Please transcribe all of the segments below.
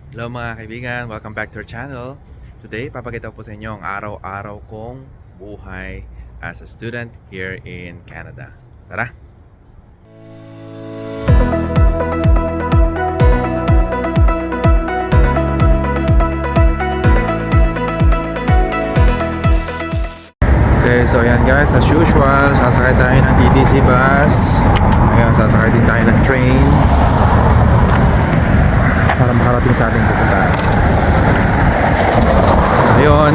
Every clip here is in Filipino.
Hello mga kaibigan, welcome back to our channel. Today, papakita ko po sa inyo ang araw-araw kong buhay as a student here in Canada. Tara! Okay, so ayan guys, as usual, sasakay tayo ng TTC bus. Ngayon, sasakay din tayo ng train para makarating sa ating pupuntahan. So ngayon,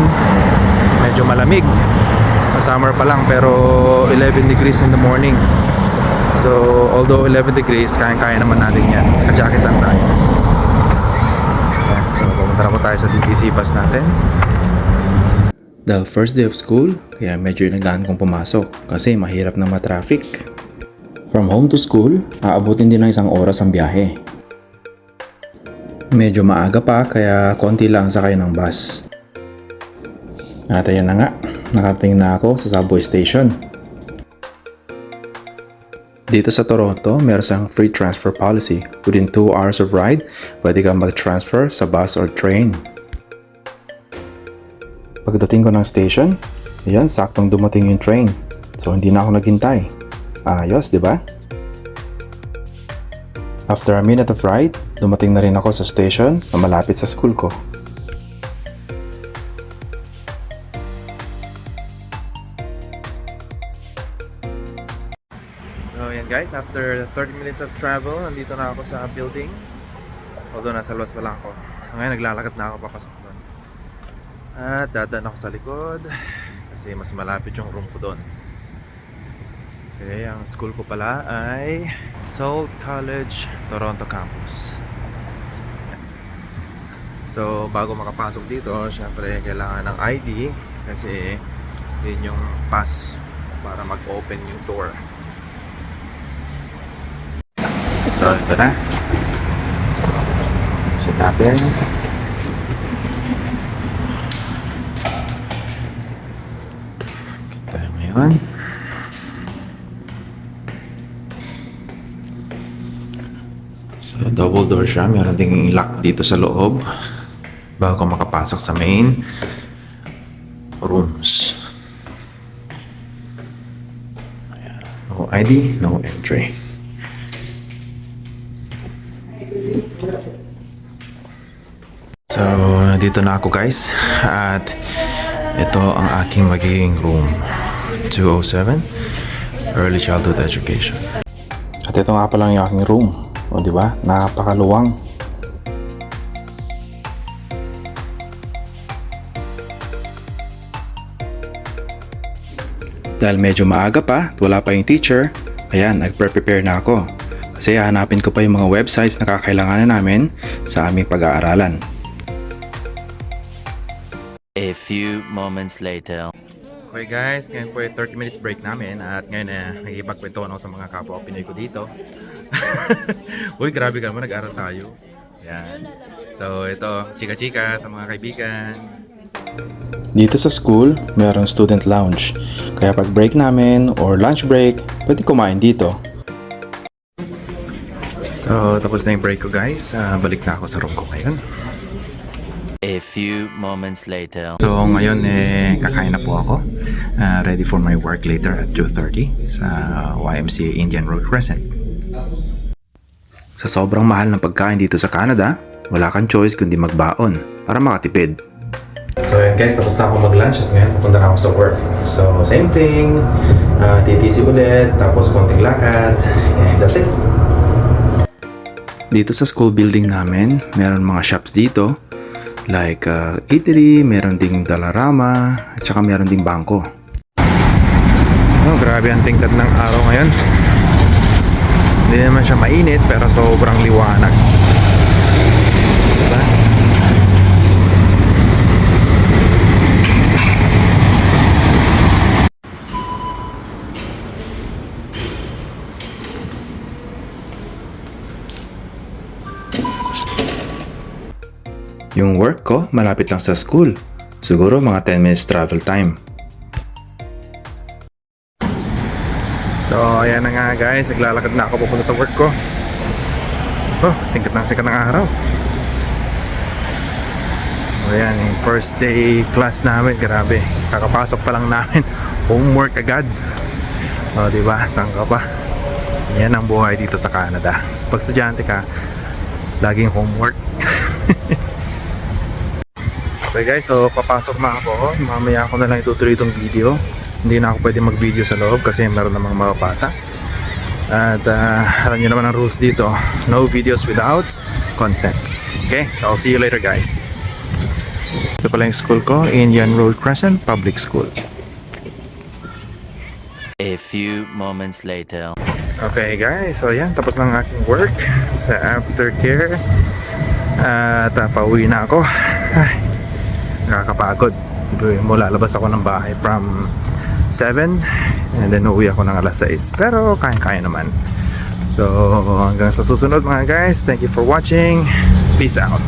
medyo malamig. Summer pa lang pero 11 degrees in the morning. So although 11 degrees, kaya-kaya naman natin yan. Naka-jacket lang tayo. So pupunta na po tayo sa TTC bus natin. Dahil first day of school, kaya medyo inagaan kong pumasok kasi mahirap na ma-traffic. From home to school, aabutin din ng 1 oras ang biyahe. Medyo maaga pa kaya konti lang sakay ng bus. At ayan na nga, nakating na ako sa subway station. Dito sa Toronto, meron siyang free transfer policy. Within 2 hours of ride, pwede kang mag-transfer sa bus or train. Pagdating ko ng station, ayan, saktong dumating yung train. So hindi na ako naghintay. Ayos, di ba? After a minute of ride, dumating na rin ako sa station na malapit sa school ko. So ayan guys, after 30 minutes of travel, nandito na ako sa building. Although nasa labas pa lang ako. Ngayon naglalakad na ako papasok doon. At dadaan ako sa likod kasi mas malapit yung room ko doon. Okay, ang school ko pala ay Sault College, Toronto Campus. So bago makapasok dito, syempre kailangan ng ID kasi yun yung pass para mag-open yung door. So ito na. Sit natin. Kita mo yun. So double door siya. Meron ding lock dito sa loob bago ka makapasok sa main rooms. Ayan. No ID, no entry. So, dito na ako guys. At ito ang aking magiging room. 207, Early Childhood Education. At ito nga pala yung aking room. O diba? Napakaluwang. Dahil medyo maaga pa at wala pa yung teacher, ayan, nag-prepare na ako. Kasi hahanapin ko pa yung mga websites na kakailanganin namin sa aming pag-aaralan. A few moments later. Okay guys, ngayon po yung 30 minutes break namin at ngayon nagkikipagkwentuhan ako sa mga kapwa Pinoy ko dito. Uy, grabe ka naman, nag-aral tayo. Yan. So ito, chika-chika sa mga kaibigan. Dito sa school, mayroong student lounge. Kaya pag break namin or lunch break, pwede kumain dito. So tapos na yung break ko guys. Balik na ako sa room ko ngayon. A few moments later. So ngayon kakain na po ako. Ready for my work later at 2:30 sa YMCA Indian Road Crescent. Sa sobrang mahal ng pagkain dito sa Canada, wala kang choice kundi magbaon para makatipid. So yun guys, tapos na ako mag-lunch at ngayon pupunta na ako sa work. So same thing, TTC ulit, tapos konting lakad, and that's it. Dito sa school building namin, meron mga shops dito. Like eatery, meron ding Dollarama, at saka meron ding bangko. Oh, grabe ang tingkad ng araw ngayon. Hindi naman siya mainit pero sobrang liwanag. Diba? Yung work ko malapit lang sa school. Siguro mga 10 minutes travel time. So ayan na nga guys, naglalakad na ako pupunta sa work ko. Oh, tingkat ng sikat ng araw. Ayan, yung first day class namin, grabe. Kakapasok pa lang namin, homework agad. O, diba? Saan ka pa? Yan ang buhay dito sa Canada. Pag estudyante ka, laging homework. Okay guys, so papasok na ako. Mamaya ako na lang itutuloy itong video. Hindi na ako pwede mag-video sa loob kasi meron namang mga bata. At alam nyo naman ang rules dito. No videos without consent. Okay, so I'll see you later guys. Ito pala yung school ko, Indian Road Crescent Public School. A few moments later. Okay guys, so yan, tapos na ang aking work sa aftercare. At pauwi na ako. Ay, nakakapagod. Lalabas ako ng bahay from 7 and then uwi ako ng alas 6. Pero kaya-kaya naman. So hanggang sa susunod mga guys, thank you for watching. Peace out.